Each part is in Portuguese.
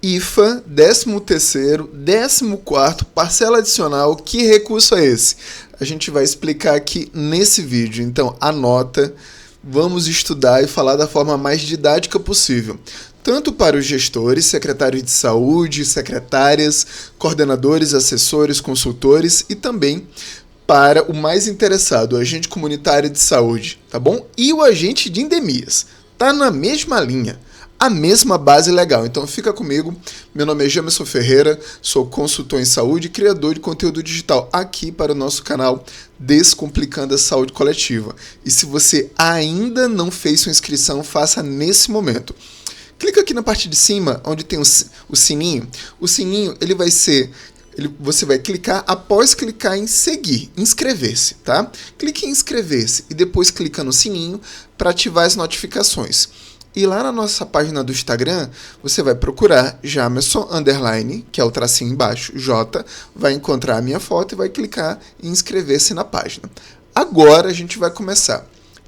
IFA, 13º, 14º, parcela adicional, que recurso é esse? A gente vai explicar aqui nesse vídeo, então anota, vamos estudar e falar da forma mais didática possível. Tanto para os gestores, secretários de saúde, secretárias, coordenadores, assessores, consultores e também para o mais interessado, o agente comunitário de saúde, tá bom? E o agente de endemias, tá na mesma linha. A mesma base legal. Então fica comigo, meu nome é Jamerson Ferreira, sou consultor em saúde e criador de conteúdo digital aqui para o nosso canal Descomplicando a Saúde Coletiva. E se você ainda não fez sua inscrição, faça nesse momento. Clica aqui na parte de cima, onde tem o sininho. O sininho você vai clicar, após clicar em seguir, inscrever-se, tá? Clique em inscrever-se e depois clica no sininho para ativar as notificações. E lá na nossa página do Instagram, você vai procurar Jamerson_, que é o tracinho embaixo, J, vai encontrar a minha foto e vai clicar em inscrever-se na página. Agora a gente vai começar.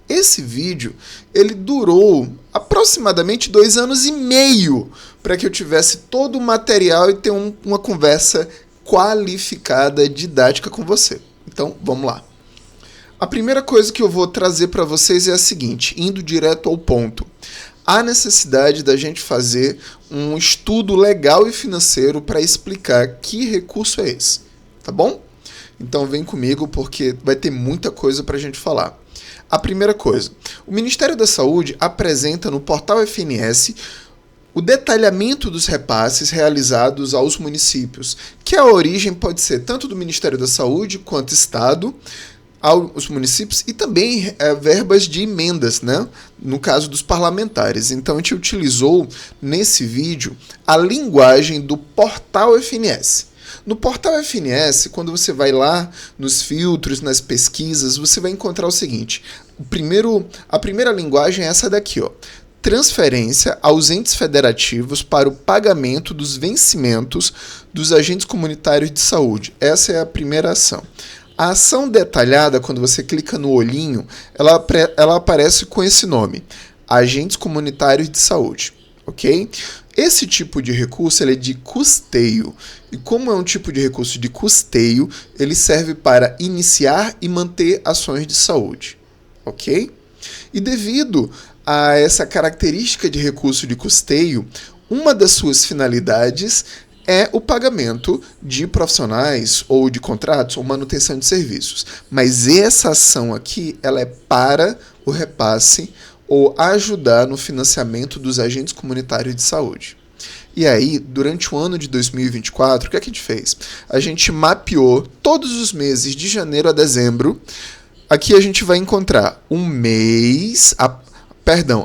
Esse vídeo, ele durou aproximadamente 2 anos e meio para que eu tivesse todo o material e ter uma conversa qualificada, didática com você. Então, vamos lá. A primeira coisa que eu vou trazer para vocês é a seguinte, indo direto ao ponto. Há necessidade da gente fazer um estudo legal e financeiro para explicar que recurso é esse, tá bom? Então vem comigo porque vai ter muita coisa para a gente falar. A primeira coisa, o Ministério da Saúde apresenta no portal FNS o detalhamento dos repasses realizados aos municípios, que a origem pode ser tanto do Ministério da Saúde quanto Estado, aos municípios e também verbas de emendas, né? No caso dos parlamentares. Então a gente utilizou nesse vídeo a linguagem do portal FNS. No portal FNS, quando você vai lá nos filtros, nas pesquisas, você vai encontrar o seguinte, a primeira linguagem é essa daqui, ó. Transferência aos entes federativos para o pagamento dos vencimentos dos agentes comunitários de saúde. Essa é a primeira ação. A ação detalhada, quando você clica no olhinho, ela aparece com esse nome, Agentes Comunitários de Saúde, ok? Esse tipo de recurso ele é de custeio, e como é um tipo de recurso de custeio, ele serve para iniciar e manter ações de saúde, ok? E devido a essa característica de recurso de custeio, uma das suas finalidades é o pagamento de profissionais ou de contratos ou manutenção de serviços. Mas essa ação aqui, ela é para o repasse ou ajudar no financiamento dos agentes comunitários de saúde. E aí, durante o ano de 2024, o que a gente fez? A gente mapeou todos os meses de janeiro a dezembro. Aqui a gente vai encontrar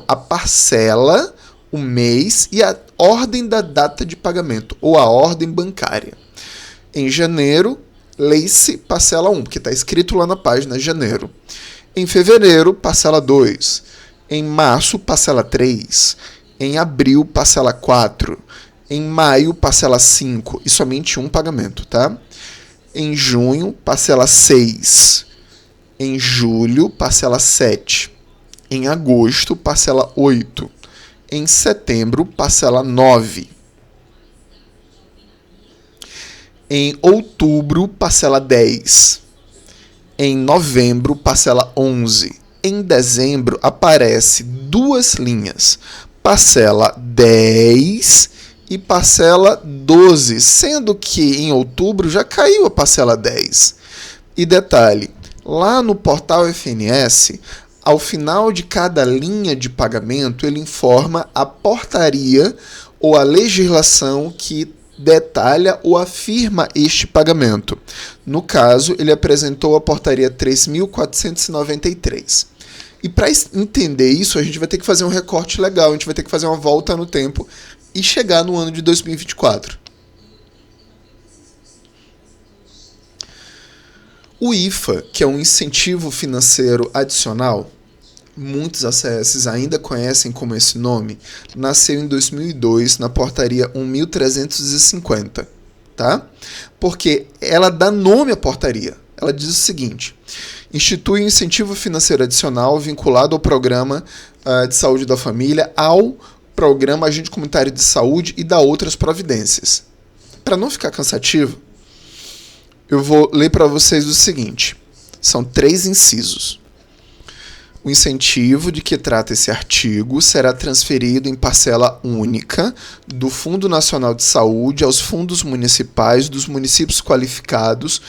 a parcela, o mês e a ordem da data de pagamento, ou a ordem bancária. Em janeiro, lê-se parcela 1, porque está escrito lá na página janeiro. Em fevereiro, parcela 2. Em março, parcela 3. Em abril, parcela 4. Em maio, parcela 5. E somente um pagamento, tá? Em junho, parcela 6. Em julho, parcela 7. Em agosto, parcela 8. Em setembro, parcela 9. Em outubro, parcela 10. Em novembro, parcela 11. Em dezembro, aparece 2 linhas, parcela 10 e parcela 12, sendo que em outubro já caiu a parcela 10. E detalhe, lá no portal FNS, ao final de cada linha de pagamento, ele informa a portaria ou a legislação que detalha ou afirma este pagamento. No caso, ele apresentou a portaria 3.493. E para entender isso, a gente vai ter que fazer um recorte legal, a gente vai ter que fazer uma volta no tempo e chegar no ano de 2024. O IFA, que é um incentivo financeiro adicional, muitos ACS ainda conhecem como esse nome, nasceu em 2002 na portaria 1.350, tá? Porque ela dá nome à portaria. Ela diz o seguinte: institui um incentivo financeiro adicional vinculado ao programa de saúde da família ao Programa Agente Comunitário de Saúde e da outras providências. Para não ficar cansativo, eu vou ler para vocês o seguinte. São 3 incisos. O incentivo de que trata esse artigo será transferido em parcela única do Fundo Nacional de Saúde aos fundos municipais dos municípios qualificados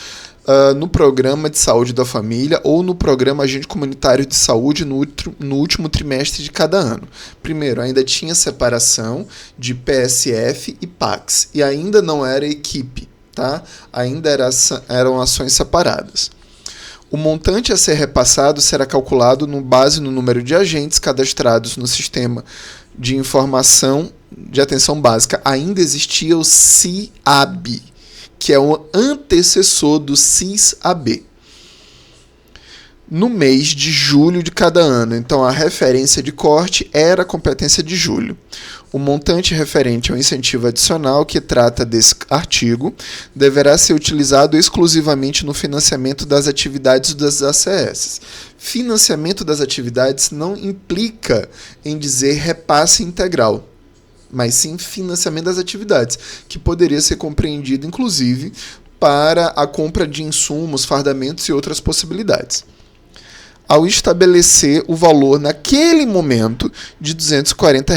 no Programa de Saúde da Família ou no Programa Agente Comunitário de Saúde no último trimestre de cada ano. Primeiro, ainda tinha separação de PSF e PACS, e ainda não era equipe, tá? Ainda eram ações separadas. O montante a ser repassado será calculado com base no número de agentes cadastrados no Sistema de Informação de Atenção Básica. Ainda existia o CIAB, que é o antecessor do CIS-AB, no mês de julho de cada ano. Então, a referência de corte era a competência de julho. O montante referente ao incentivo adicional que trata desse artigo deverá ser utilizado exclusivamente no financiamento das atividades das ACS. Financiamento das atividades não implica em dizer repasse integral, mas sim financiamento das atividades, que poderia ser compreendido, inclusive, para a compra de insumos, fardamentos e outras possibilidades. Ao estabelecer o valor naquele momento de R$ 240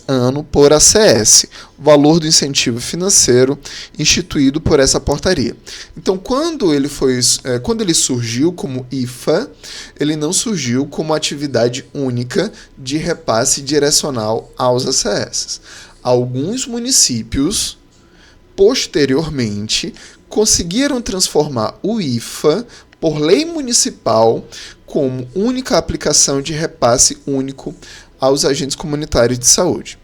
ano por ACS, o valor do incentivo financeiro instituído por essa portaria. Então, quando ele surgiu como IFA, ele não surgiu como atividade única de repasse direcional aos ACS. Alguns municípios, posteriormente, conseguiram transformar o IFA, por lei municipal, como única aplicação de repasse único aos agentes comunitários de saúde.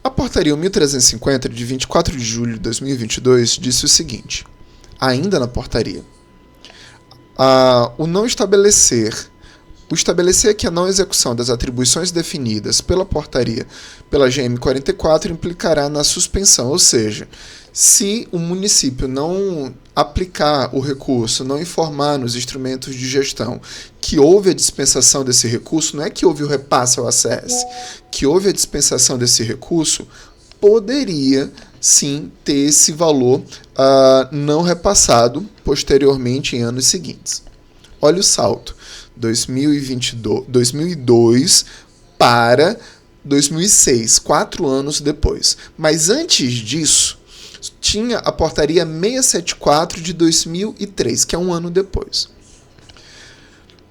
A Portaria 1350, de 24 de julho de 2022, disse o seguinte, ainda na portaria, o estabelecer que a não execução das atribuições definidas pela portaria pela GM 44 implicará na suspensão, ou seja, se o município não aplicar o recurso, não informar nos instrumentos de gestão que houve a dispensação desse recurso, não é que houve o repasse ao ACS, que houve a dispensação desse recurso, poderia sim ter esse valor não repassado posteriormente em anos seguintes. Olha o salto, 2002 para 2006, 4 anos depois. Mas antes disso, tinha a Portaria 674 de 2003, que é um ano depois.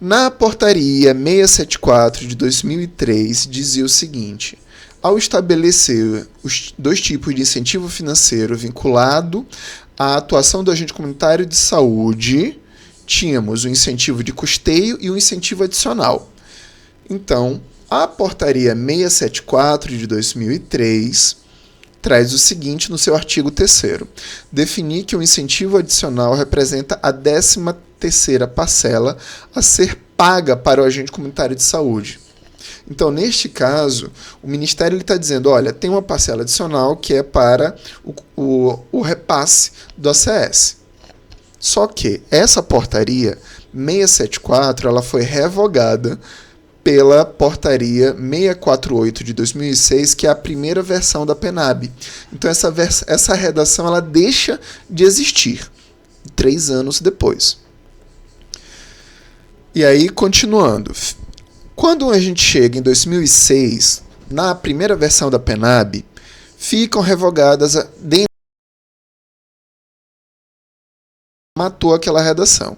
Na Portaria 674 de 2003, dizia o seguinte, ao estabelecer os 2 tipos de incentivo financeiro vinculado à atuação do agente comunitário de saúde, tínhamos o incentivo de custeio e o incentivo adicional. Então, a Portaria 674 de 2003 traz o seguinte no seu artigo 3º. Definir que o incentivo adicional representa a 13ª parcela a ser paga para o agente comunitário de saúde. Então, neste caso, o Ministério está dizendo, olha, tem uma parcela adicional que é para o repasse do ACS. Só que essa portaria 674 ela foi revogada pela portaria 648 de 2006, que é a primeira versão da PENAB. Então essa redação ela deixa de existir 3 anos depois. E aí, continuando. Quando a gente chega em 2006, na primeira versão da PENAB, ficam revogadas matou aquela redação.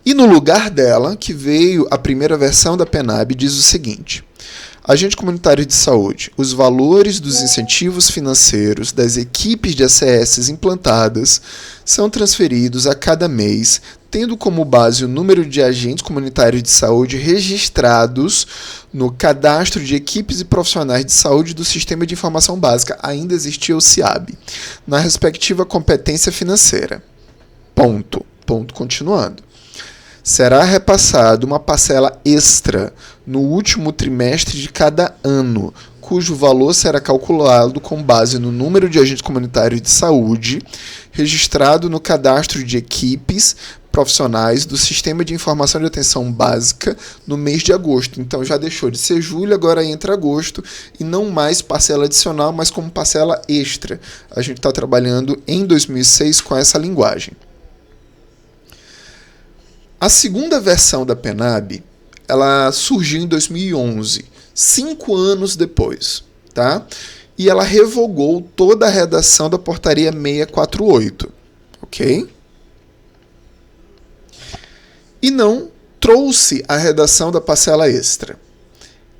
E no lugar dela, que veio a primeira versão da PENAB, diz o seguinte, agente comunitário de saúde, os valores dos incentivos financeiros das equipes de ACS implantadas são transferidos a cada mês, tendo como base o número de agentes comunitários de saúde registrados no cadastro de equipes e profissionais de saúde do Sistema de Informação Básica, ainda existia o CIAB, na respectiva competência financeira. Ponto continuando. Será repassada uma parcela extra no último trimestre de cada ano, cujo valor será calculado com base no número de agentes comunitários de saúde registrado no cadastro de equipes profissionais do Sistema de Informação de Atenção Básica no mês de agosto. Então já deixou de ser julho, agora entra agosto, e não mais parcela adicional, mas como parcela extra. A gente está trabalhando em 2006 com essa linguagem. A segunda versão da PENAB, ela surgiu em 2011, 5 anos depois, tá? E ela revogou toda a redação da portaria 648, ok? E não trouxe a redação da parcela extra.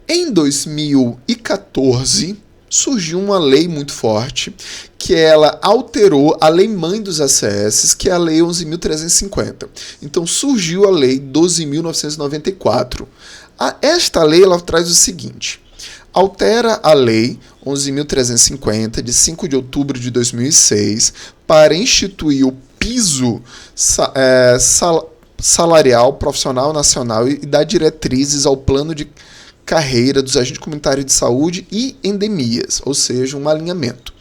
Em 2014, surgiu uma lei muito forte, que ela alterou a lei mãe dos ACS, que é a lei 11.350. Então surgiu a lei 12.994. Esta lei ela traz o seguinte: altera a lei 11.350, de 5 de outubro de 2006, para instituir o piso salarial profissional nacional e dar diretrizes ao plano de carreira dos agentes comunitários de saúde e endemias, ou seja, um alinhamento.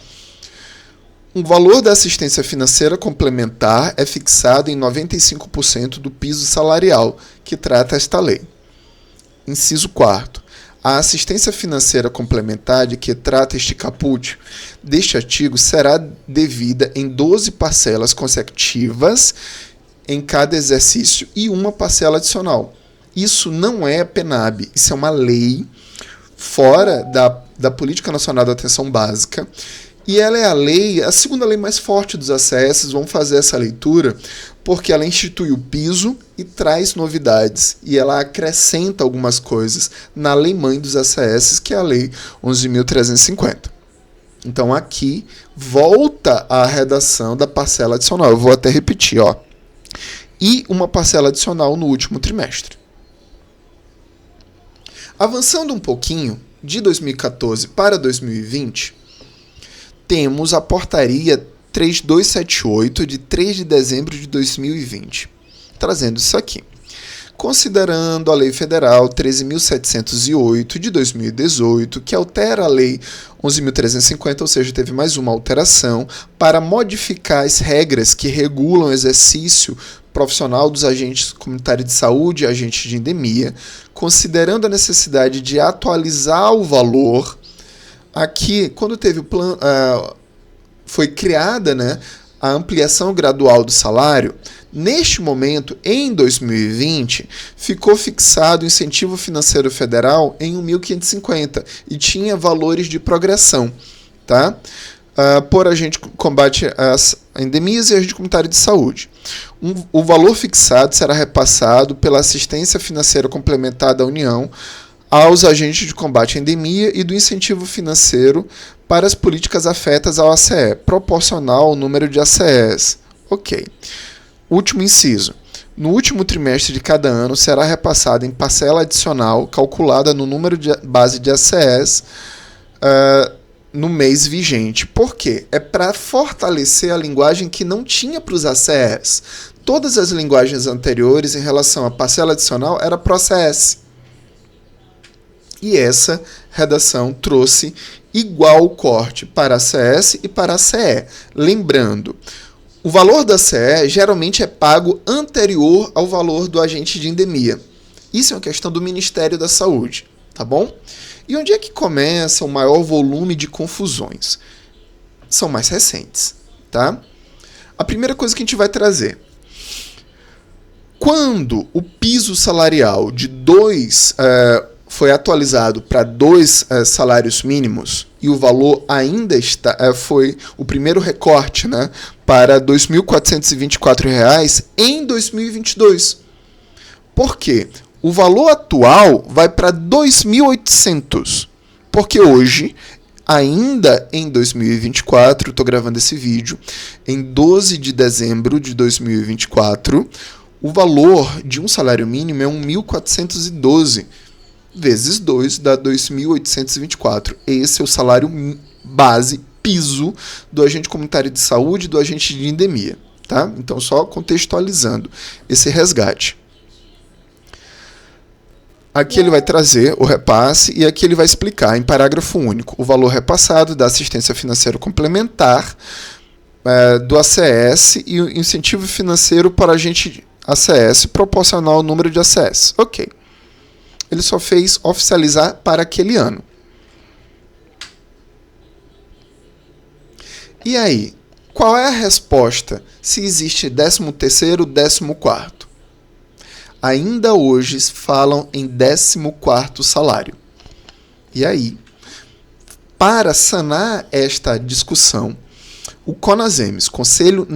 O valor da assistência financeira complementar é fixado em 95% do piso salarial, que trata esta lei. Inciso 4º. A assistência financeira complementar de que trata este caput deste artigo será devida em 12 parcelas consecutivas em cada exercício e uma parcela adicional. Isso não é PENAB, isso é uma lei fora da Política Nacional da Atenção Básica, e ela é a segunda lei mais forte dos ACS. Vamos fazer essa leitura, porque ela institui o piso e traz novidades, e ela acrescenta algumas coisas na lei mãe dos ACS, que é a lei 11.350. Então aqui volta a redação da parcela adicional, eu vou até repetir, ó. E uma parcela adicional no último trimestre. Avançando um pouquinho, de 2014 para 2020, temos a portaria 3278, de 3 de dezembro de 2020, trazendo isso aqui. Considerando a Lei Federal 13.708, de 2018, que altera a Lei 11.350, ou seja, teve mais uma alteração, para modificar as regras que regulam o exercício profissional dos agentes comunitários de saúde e agentes de endemia, considerando a necessidade de atualizar o valor. Aqui, quando teve o plano, foi criada, né, a ampliação gradual do salário. Neste momento, em 2020, ficou fixado o incentivo financeiro federal em 1.550 e tinha valores de progressão, tá? Por agente combate às endemias e agente comunitário de saúde. O valor fixado será repassado pela assistência financeira complementar da União aos agentes de combate à endemia e do incentivo financeiro para as políticas afetas ao ACE, proporcional ao número de ACEs. Ok. Último inciso. No último trimestre de cada ano será repassado em parcela adicional calculada no número de base de ACEs no mês vigente. Por quê? É para fortalecer a linguagem que não tinha para os ACEs. Todas as linguagens anteriores em relação à parcela adicional era pro ACS. E essa redação trouxe igual corte para a ACS e para a CE. Lembrando, o valor da CE geralmente é pago anterior ao valor do agente de endemia. Isso é uma questão do Ministério da Saúde, tá bom? E onde é que começa o maior volume de confusões? São mais recentes, tá? A primeira coisa que a gente vai trazer. Quando o piso salarial de foi atualizado para 2 salários mínimos e o valor ainda foi o primeiro recorte, né, para R$ 2.424 em 2022. Por quê? O valor atual vai para 2.800, porque hoje, ainda em 2024, estou gravando esse vídeo, em 12 de dezembro de 2024, o valor de um salário mínimo é 1.412, vezes 2 dá 2.824. Esse é o salário base, piso, do agente comunitário de saúde e do agente de endemia. Tá? Então, só contextualizando esse resgate. Aqui ele vai trazer o repasse e aqui ele vai explicar, em parágrafo único, o valor repassado da assistência financeira complementar do ACS e o incentivo financeiro para agente ACS proporcional ao número de ACS. Ok. Ele só fez oficializar para aquele ano. E aí, qual é a resposta se existe 13º, 14º? Ainda hoje falam em 14º salário. E aí, para sanar esta discussão, o CONASEMES, Conselho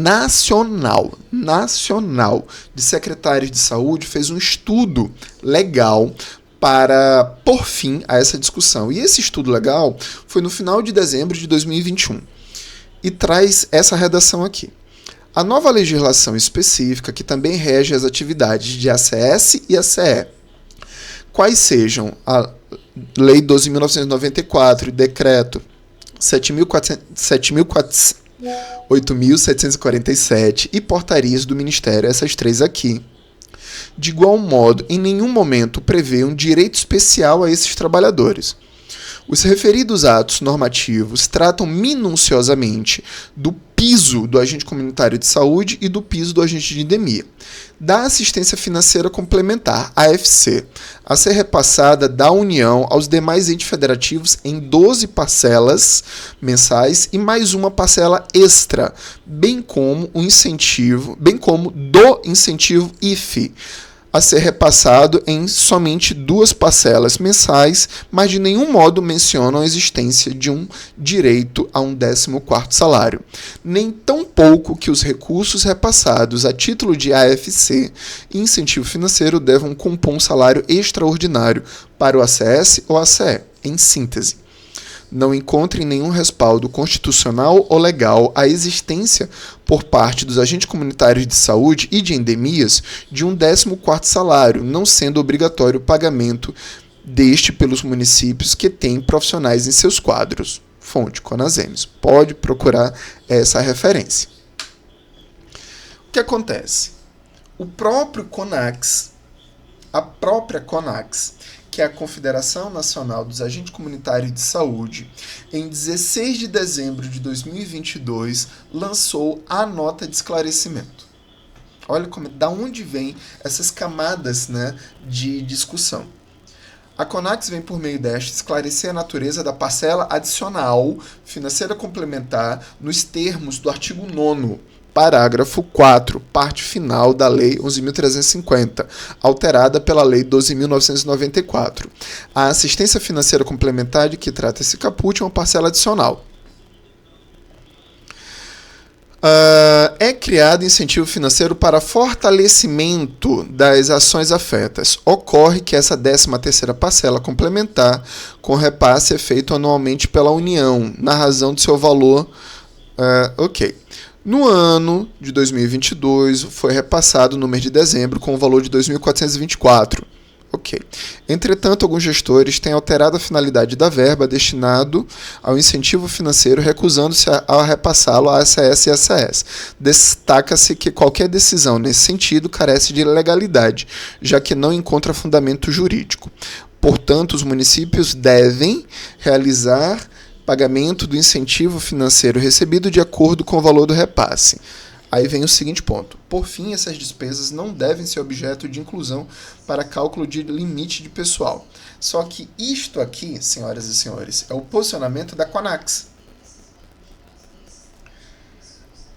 Nacional de Secretários de Saúde, fez um estudo legal para pôr fim a essa discussão. E esse estudo legal foi no final de dezembro de 2021. E traz essa redação aqui. A nova legislação específica que também rege as atividades de ACS e ACE, quais sejam a Lei 12.994 e Decreto 8.747 e portarias do Ministério, essas três aqui, de igual modo, em nenhum momento prevê um direito especial a esses trabalhadores. Os referidos atos normativos tratam minuciosamente do piso do agente comunitário de saúde e do piso do agente de endemia, da assistência financeira complementar, AFC, a ser repassada da União aos demais entes federativos em 12 parcelas mensais e mais uma parcela extra, bem como do incentivo IFE, a ser repassado em somente 2 parcelas mensais, mas de nenhum modo mencionam a existência de um direito a um 14º salário, nem tampouco que os recursos repassados a título de AFC e incentivo financeiro devam compor um salário extraordinário para o ACS ou ACE. Em síntese, não encontrem nenhum respaldo constitucional ou legal à existência por parte dos agentes comunitários de saúde e de endemias de um 14º salário, não sendo obrigatório o pagamento deste pelos municípios que têm profissionais em seus quadros. Fonte CONASEMES. Pode procurar essa referência. O que acontece? O próprio CONAX, a própria CONAX, que é a Confederação Nacional dos Agentes Comunitários de Saúde, em 16 de dezembro de 2022, lançou a nota de esclarecimento. Olha da onde vem essas camadas, né, de discussão. A CONAX vem por meio desta esclarecer a natureza da parcela adicional financeira complementar nos termos do artigo 9º, parágrafo 4, parte final da Lei 11.350, alterada pela Lei 12.994. A assistência financeira complementar de que trata esse caput é uma parcela adicional. É criado incentivo financeiro para fortalecimento das ações afetas. Ocorre que essa 13ª parcela complementar com repasse é feito anualmente pela União, na razão de seu valor. No ano de 2022, foi repassado no mês de dezembro com o valor de 2.424. Ok. Entretanto, alguns gestores têm alterado a finalidade da verba destinado ao incentivo financeiro, recusando-se a repassá-lo a ACS e ACS. Destaca-se que qualquer decisão nesse sentido carece de legalidade, já que não encontra fundamento jurídico. Portanto, os municípios devem realizar pagamento do incentivo financeiro recebido de acordo com o valor do repasse. Aí vem o seguinte ponto. Por fim, essas despesas não devem ser objeto de inclusão para cálculo de limite de pessoal. Só que isto aqui, senhoras e senhores, é o posicionamento da CONAX.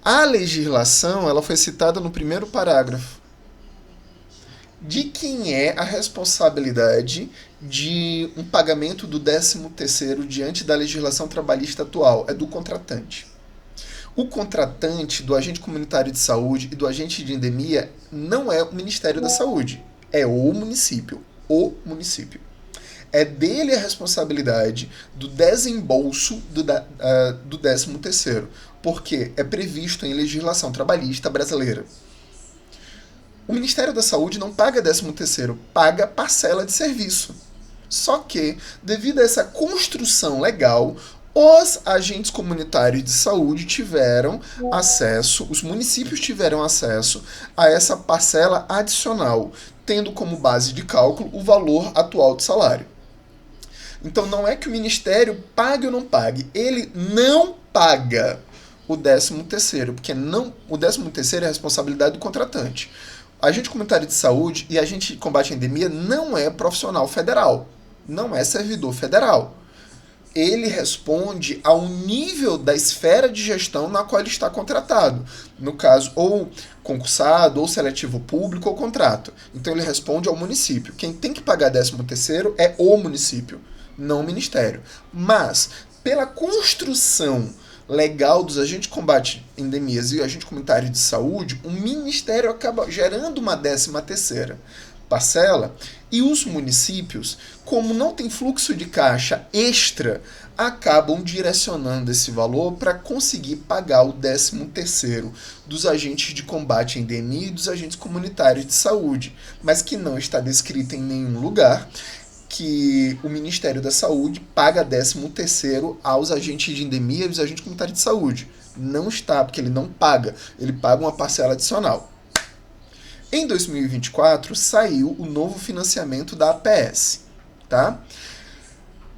A legislação ela foi citada no primeiro parágrafo. De quem é a responsabilidade de um pagamento do 13º diante da legislação trabalhista atual? É do contratante. O contratante do agente comunitário de saúde e do agente de endemia não é o Ministério da Saúde, é o município. O município. É dele a responsabilidade do desembolso do 13º, porque é previsto em legislação trabalhista brasileira. O Ministério da Saúde não paga 13º, paga parcela de serviço. Só que, devido a essa construção legal, os agentes comunitários de saúde tiveram acesso, os municípios tiveram acesso a essa parcela adicional, tendo como base de cálculo o valor atual do salário. Então não é que o Ministério pague ou não pague, ele não paga o 13º, porque o 13º é a responsabilidade do contratante. agente comunitário de saúde e agente de combate à endemia não é profissional federal, não é servidor federal. Ele responde ao nível da esfera de gestão na qual ele está contratado. No caso, ou concursado, ou seletivo público, ou contrato. Então ele responde ao município. Quem tem que pagar 13º é o município, não o ministério. Mas, pela construção legal dos agentes de combate a endemias e agente comunitário de saúde, o ministério acaba gerando uma 13ª parcela, e os municípios, como não tem fluxo de caixa extra, acabam direcionando esse valor para conseguir pagar o 13º dos agentes de combate à endemia e dos agentes comunitários de saúde, mas que não está descrito em nenhum lugar que o Ministério da Saúde paga 13º aos agentes de endemia e aos agentes comunitários de saúde. Não está, porque ele não paga, ele paga uma parcela adicional. Em 2024, saiu o novo financiamento da APS. Tá?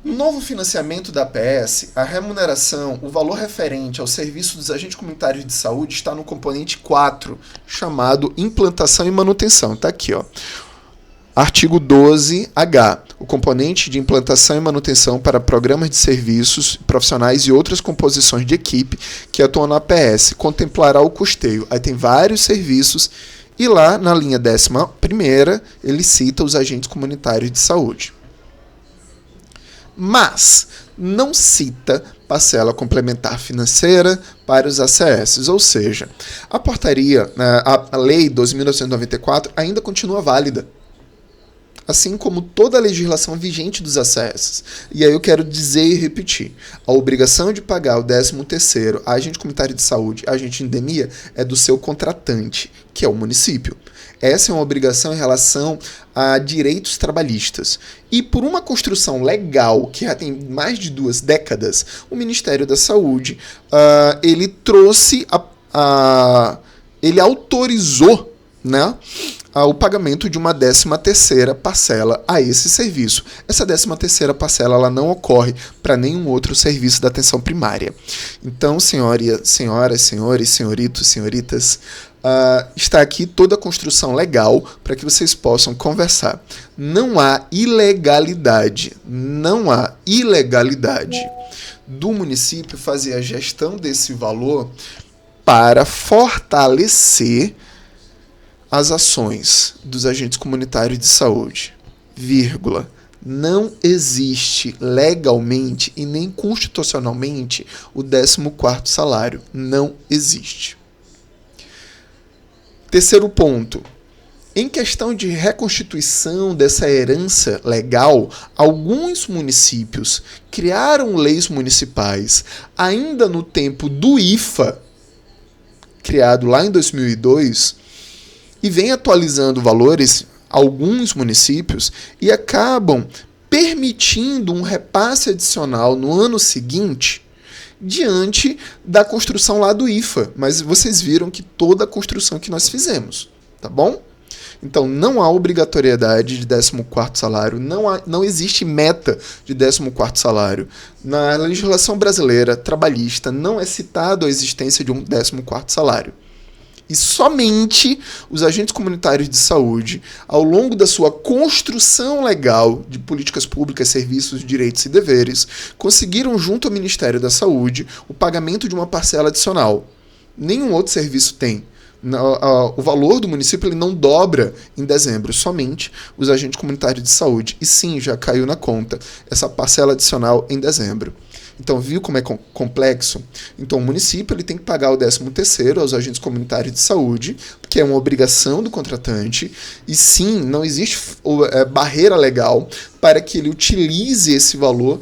No novo financiamento da APS, a remuneração, o valor referente ao serviço dos agentes comunitários de saúde está no componente 4, chamado implantação e manutenção. Está aqui, ó. Artigo 12H. O componente de implantação e manutenção para programas de serviços profissionais e outras composições de equipe que atuam na APS contemplará o custeio. Aí tem vários serviços. E lá, na linha 11ª, ele cita os agentes comunitários de saúde. Mas não cita parcela complementar financeira para os ACS, ou seja, a portaria, a Lei 12.994 ainda continua válida, assim como toda a legislação vigente dos ACS. E aí eu quero dizer e repetir, a obrigação de pagar o 13º a agente comunitário de saúde, agente de endemia, é do seu contratante, que é o município. Essa é uma obrigação em relação a direitos trabalhistas. E por uma construção legal, que já tem mais de 2 décadas, o Ministério da Saúde, ele trouxe, ele autorizou, né, o pagamento de uma 13ª parcela a esse serviço. Essa 13ª parcela ela não ocorre para nenhum outro serviço da atenção primária. Então, senhoras, senhores, senhoritos, senhoritas, está aqui toda a construção legal para que vocês possam conversar. Não há ilegalidade do município fazer a gestão desse valor para fortalecer as ações dos agentes comunitários de saúde, vírgula, não existe legalmente e nem constitucionalmente o 14º salário. Não existe. Terceiro ponto. Em questão de reconstituição dessa herança legal, alguns municípios criaram leis municipais ainda no tempo do IFA, criado lá em 2002, e vem atualizando valores, alguns municípios, e acabam permitindo um repasse adicional no ano seguinte, diante da construção lá do IFA. Mas vocês viram que toda a construção que nós fizemos, tá bom? Então, não há obrigatoriedade de 14º salário, não existe meta de 14º salário. Na legislação brasileira trabalhista, não é citado a existência de um 14º salário. E somente os agentes comunitários de saúde, ao longo da sua construção legal de políticas públicas, serviços, direitos e deveres, conseguiram, junto ao Ministério da Saúde, o pagamento de uma parcela adicional. Nenhum outro serviço tem. O valor do município ele não dobra em dezembro, somente os agentes comunitários de saúde. E sim, já caiu na conta essa parcela adicional em dezembro. Então, viu como é complexo? Então, o município ele tem que pagar o 13º aos agentes comunitários de saúde, que é uma obrigação do contratante, e sim, não existe barreira legal para que ele utilize esse valor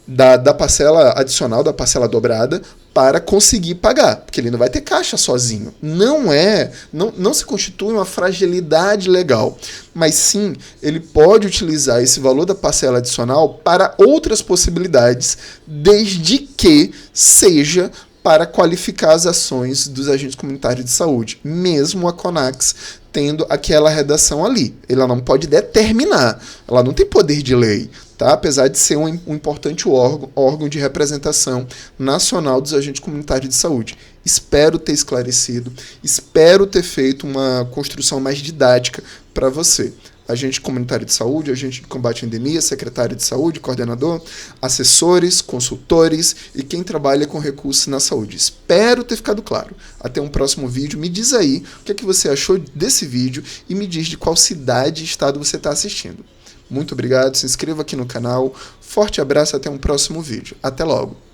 da parcela adicional, da parcela dobrada, para conseguir pagar, porque ele não vai ter caixa sozinho. Não se constitui uma fragilidade legal, mas sim, ele pode utilizar esse valor da parcela adicional para outras possibilidades, desde que seja para qualificar as ações dos agentes comunitários de saúde, mesmo a CONAX tendo aquela redação ali. Ela não pode determinar, ela não tem poder de lei. tá? Apesar de ser um importante órgão de representação nacional dos agentes comunitários de saúde. Espero ter esclarecido, espero ter feito uma construção mais didática para você. Agente comunitário de saúde, agente de combate à endemia, secretário de saúde, coordenador, assessores, consultores e quem trabalha com recursos na saúde. Espero ter ficado claro. Até um próximo vídeo. Me diz aí o que é que você achou desse vídeo e me diz de qual cidade e estado você está assistindo. Muito obrigado, se inscreva aqui no canal. Forte abraço, até um próximo vídeo. Até logo!